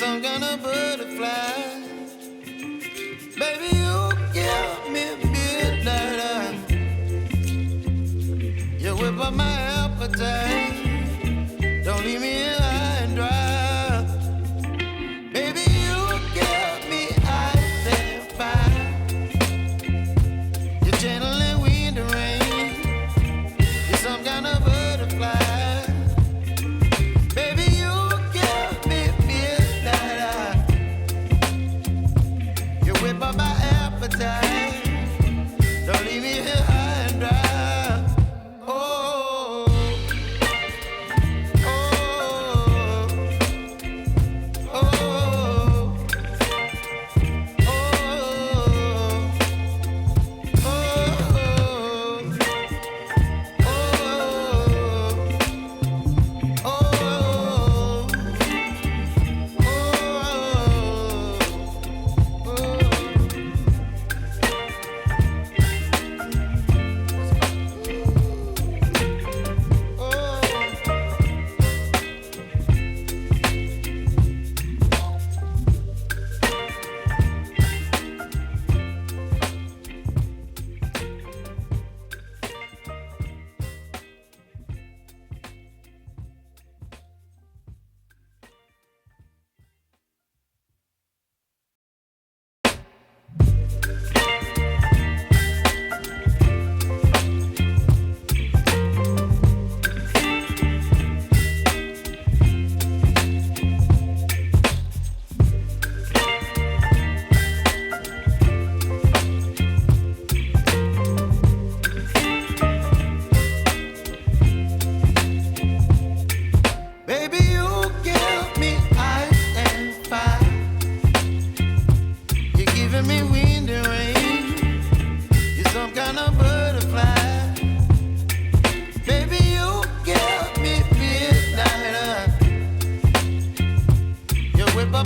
some kind of butterfly. Baby, you give me midnight. You whip up my appetite. Don't leave me here high and dry. Baby, you give me ice and fire. You're channeling wind and rain. You're some kind of butterfly. By my appetite, don't leave me here high and dry. Oh, oh, oh, oh,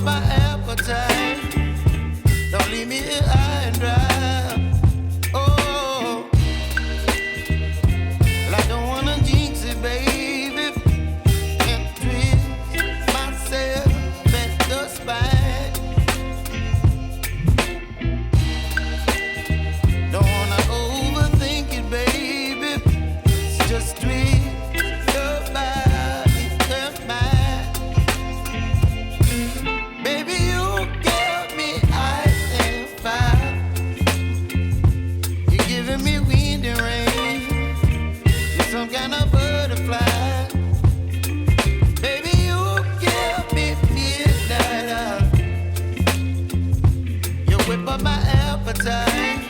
my appetite. Don't leave me here high and dry. Oh, well, I don't wanna jinx it, baby. Can't twist myself at the spine. Don't wanna overthink it, baby. It's just twist your body and mine. Baby, you give me ice and fire. You're giving me wind and rain. You're some kind of butterfly. Baby, you give me midnight. You whip up my appetite.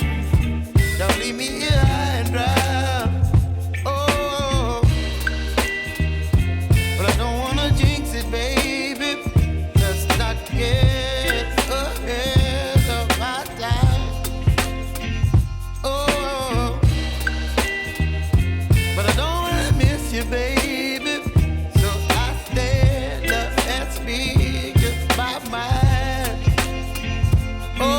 Don't leave me here high and dry. Oh, but I don't wanna jinx it, baby. Not get ahead of my time. Oh, but I don't wanna miss you, baby. So I stand up and speak just my mind. Oh.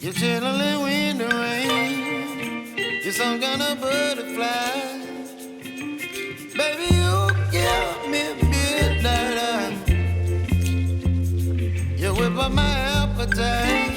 You're channeling wind and rain. You're some kind of butterfly. Baby, you give me midnight. You whip up my appetite.